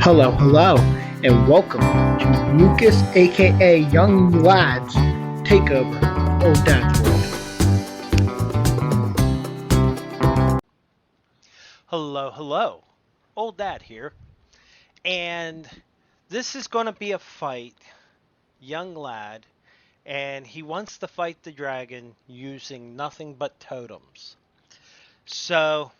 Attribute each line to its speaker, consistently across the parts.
Speaker 1: Hello, hello, and welcome to Lucas, aka Young Lad's takeover of Old Dad's World.
Speaker 2: Hello, hello. Old Dad here. And this is going to be a fight. Young lad. And he wants to fight the dragon using nothing but totems. So,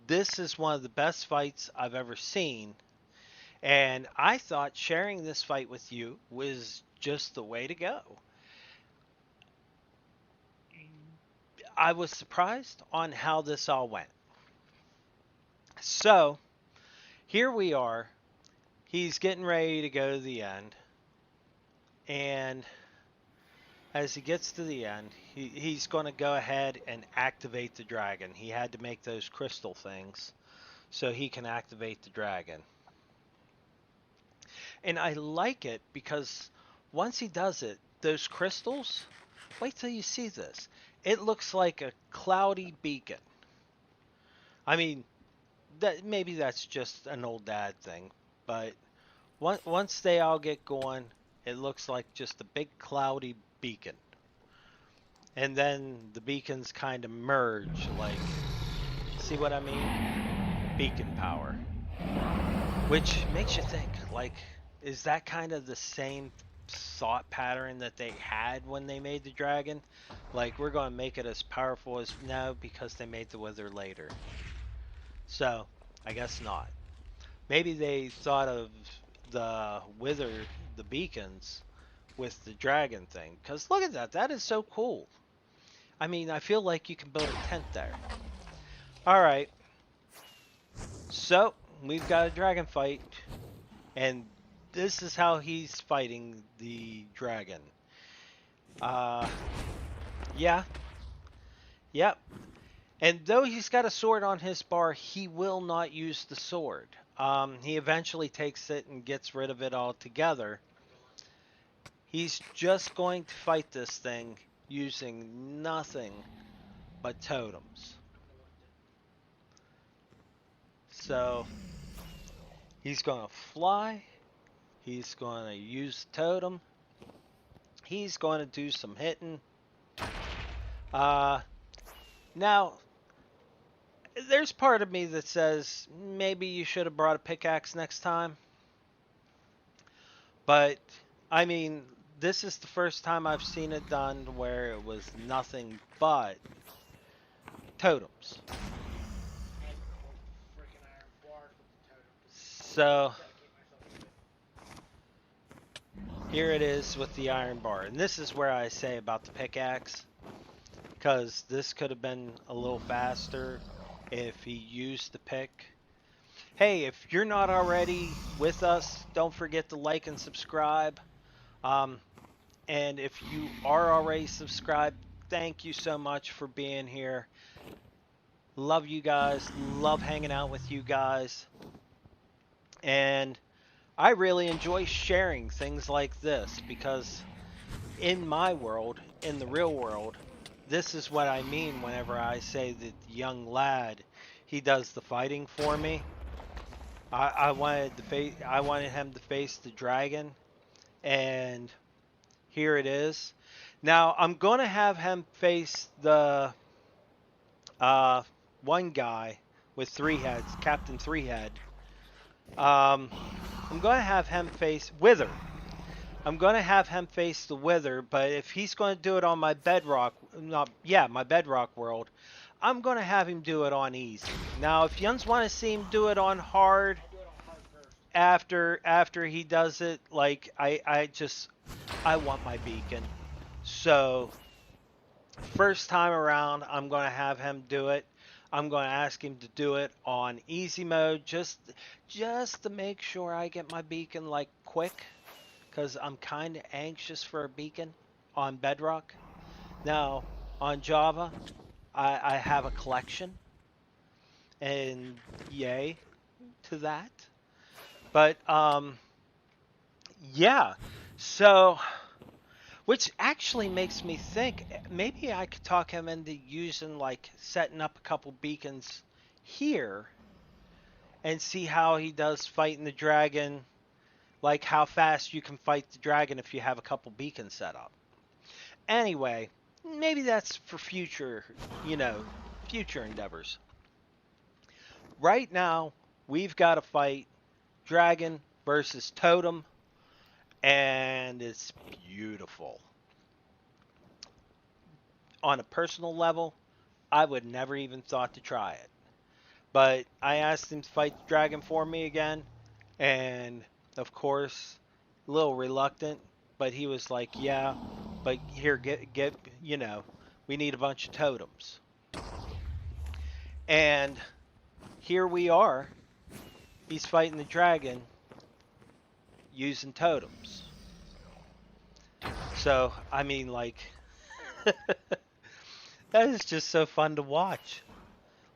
Speaker 2: this is one of the best fights I've ever seen. And I thought sharing this fight with you was just the way to go. I was surprised on how this all went. So, here we are. He's getting ready to go to the end. And as he gets to the end, he's going to go ahead and activate the dragon. He had to make those crystal things so he can activate the dragon. And I like it because once he does it, those crystals, wait till you see this. It looks like a cloudy beacon. I mean, maybe that's just an old dad thing, but once they all get going, it looks like just a big cloudy beacon. And then the beacons kind of merge, like, see what I mean? Beacon power. Which makes you think, like, is that kind of the same thought pattern that they had when they made the dragon? Like, we're going to make it as powerful as... No, because they made the wither later. So, I guess not. Maybe they thought of the wither, the beacons, with the dragon thing. Because look at that, that is so cool. I mean, I feel like you can build a tent there. Alright. So, we've got a dragon fight. And this is how he's fighting the dragon. Yeah. Yep. And though he's got a sword on his bar, he will not use the sword. He eventually takes it and gets rid of it altogether. He's just going to fight this thing using nothing but totems. So, he's going to fly. He's going to use totem. He's going to do some hitting. Now, there's part of me that says maybe you should have brought a pickaxe next time. But, I mean, this is the first time I've seen it done where it was nothing but totems. So, here it is with the iron bar. And this is where I say about the pickaxe. Because this could have been a little faster if he used the pick. Hey, if you're not already with us, don't forget to like and subscribe. And if you are already subscribed, thank you so much for being here. Love you guys. Love hanging out with you guys. And I really enjoy sharing things like this because in my world, in the real world, this is what I mean whenever I say that young lad, he does the fighting for me. I wanted him to face the dragon, and here it is. Now I'm gonna have him face the one guy with 3 heads, Captain 3-Head. I'm gonna have him face Wither. I'm gonna have him face the Wither, but if he's gonna do it on my bedrock, my bedrock world, I'm gonna have him do it on easy. Now, if Yuns want to see him do it on hard, after he does it, like I want my beacon. So first time around, I'm gonna have him do it. I'm gonna ask him to do it on easy mode, just to make sure I get my beacon like quick. Because I'm kind of anxious for a beacon on Bedrock. Now, on Java, I have a collection. And yay to that. But, yeah. So, which actually makes me think, maybe I could talk him into using, like, setting up a couple beacons here. and see how he does fighting the dragon, like how fast you can fight the dragon if you have a couple beacons set up. Anyway, maybe that's for future, future endeavors. Right now, we've got to fight dragon versus totem, and it's beautiful. On a personal level, I would never even thought to try it. But I asked him to fight the dragon for me again, and of course, a little reluctant, but he was like, "Yeah, but here, get, we need a bunch of totems." And here we are. He's fighting the dragon using totems. So, I mean, like, that is just so fun to watch.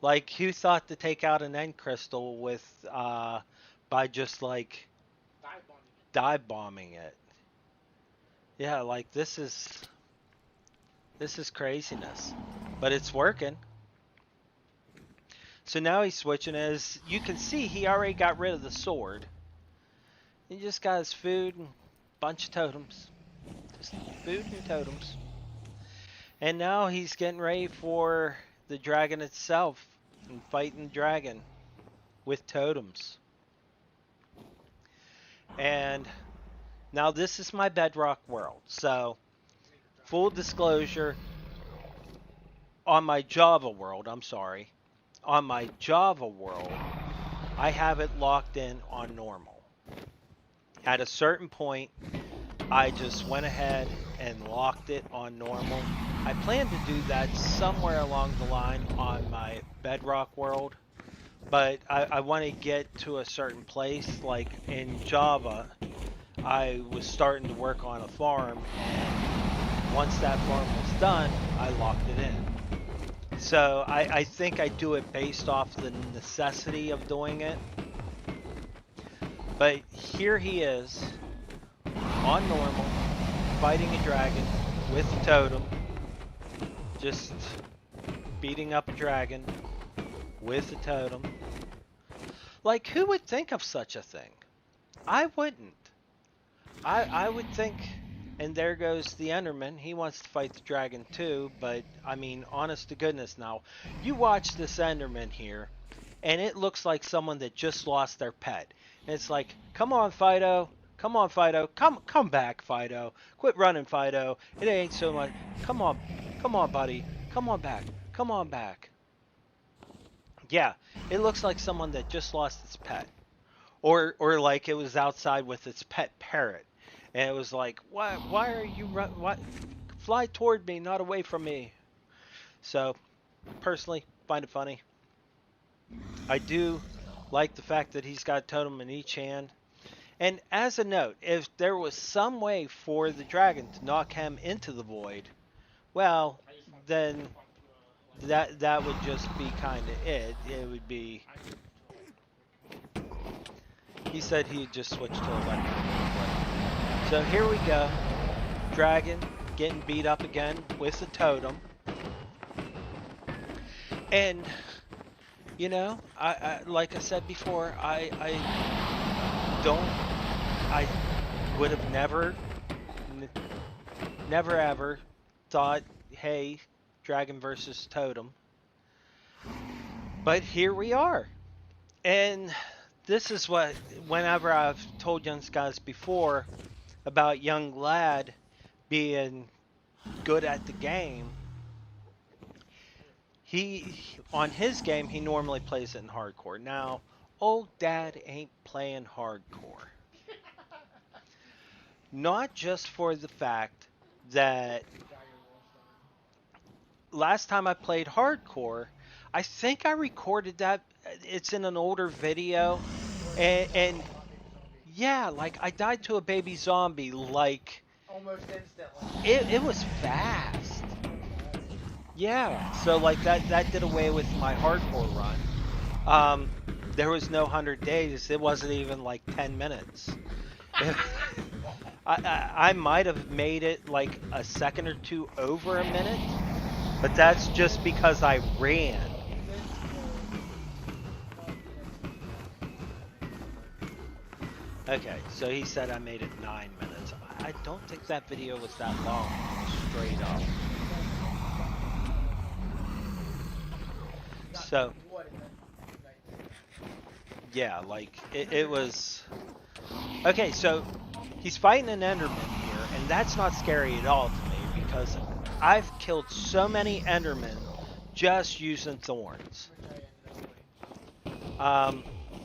Speaker 2: Like, who thought to take out an end crystal with, by just like dive bombing it? Yeah, like this is craziness, but it's working. So now he's switching. As you can see, he already got rid of the sword. He just got his food and a bunch of totems. Just food and totems. And now he's getting ready for the dragon itself and fighting the dragon with totems. And now this is my bedrock world. So, full disclosure, on my Java world, on my Java world, I have it locked in on normal. At a certain point, I just went ahead and locked it on normal. I plan to do that somewhere along the line on my bedrock world, but I want to get to a certain place. Like in Java, I was starting to work on a farm, and once that farm was done, I locked it in. So I think I do it based off the necessity of doing it. But here he is, on normal, fighting a dragon with a totem. Just beating up a dragon with a totem. Like, who would think of such a thing? I wouldn't. I would think, and there goes the Enderman. He wants to fight the dragon too, but I mean, honest to goodness now, you watch this Enderman here, and it looks like someone that just lost their pet. And it's like, come on, Fido. Come on, Fido. Come back, Fido. Quit running, Fido. It ain't so much. Come on, buddy. Come on back. Come on back. Yeah, it looks like someone that just lost its pet. Or like it was outside with its pet parrot. And it was like, why are you what? Fly toward me, not away from me. So, personally, find it funny. I do like the fact that he's got a totem in each hand. And as a note, if there was some way for the dragon to knock him into the void, well, then that would just be kind of it. It would be... He said he'd just switch to electric. So here we go. Dragon getting beat up again with the totem. And, you know, I like I said before, I would have never ever thought, hey, dragon versus totem. But here we are. And this is what, whenever I've told young guys before about young lad being good at the game, on his game, he normally plays it in hardcore. Now, old dad ain't playing hardcore. Not just for the fact that last time I played hardcore, I think I recorded that. It's in an older video. And yeah, like I died to a baby zombie like
Speaker 3: almost instantly.
Speaker 2: It was fast. Yeah, so like that did away with my hardcore run. There was no 100 days. It wasn't even like 10 minutes. I might have made it like a second or two over a minute, but that's just because I ran. Okay, so he said I made it 9 minutes. I don't think that video was that long, straight up. So, yeah, like, it was... Okay, so he's fighting an Enderman here, and that's not scary at all to me, because I've killed so many Endermen just using thorns.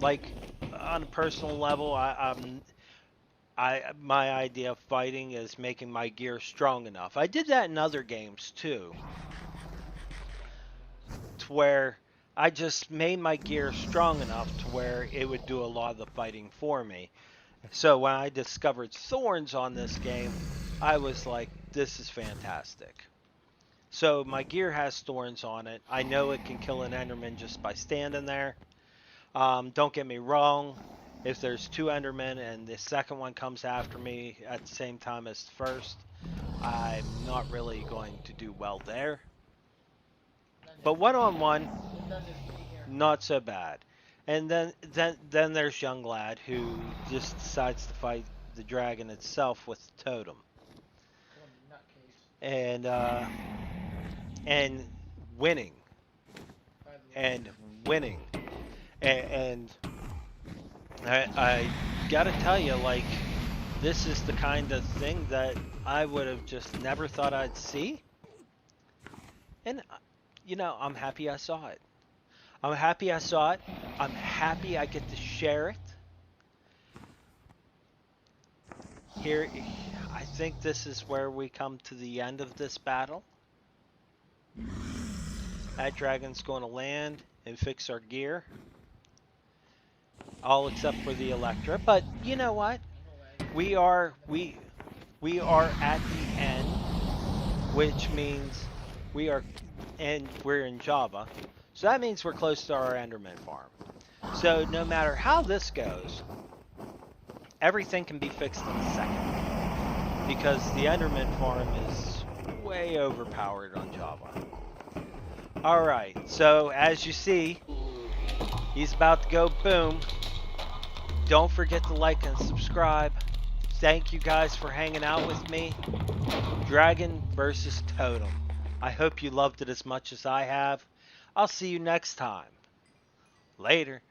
Speaker 2: Like, on a personal level, my idea of fighting is making my gear strong enough. I did that in other games too, to where I just made my gear strong enough to where it would do a lot of the fighting for me. So when I discovered thorns on this game, I was like, this is fantastic. So my gear has thorns on it. I know it can kill an Enderman just by standing there. Don't get me wrong. If there's 2 Endermen and the second one comes after me at the same time as the first, I'm not really going to do well there. But one-on-one, not so bad. And then there's Young Lad, who just decides to fight the dragon itself with the totem. And winning. And winning. And I gotta tell you, like, this is the kind of thing that I would have just never thought I'd see. And, you know, I'm happy I saw it. I'm happy I saw it. I'm happy I get to share it. Here, I think this is where we come to the end of this battle. That dragon's going to land and fix our gear. All except for the Electra. But you know what? We are at the end, which means we're in Java. So that means we're close to our Enderman farm. So no matter how this goes, everything can be fixed in a second. Because the Enderman farm is way overpowered on Java. Alright, so as you see, he's about to go boom. Don't forget to like and subscribe. Thank you guys for hanging out with me. Dragon versus Totem. I hope you loved it as much as I have. I'll see you next time. Later.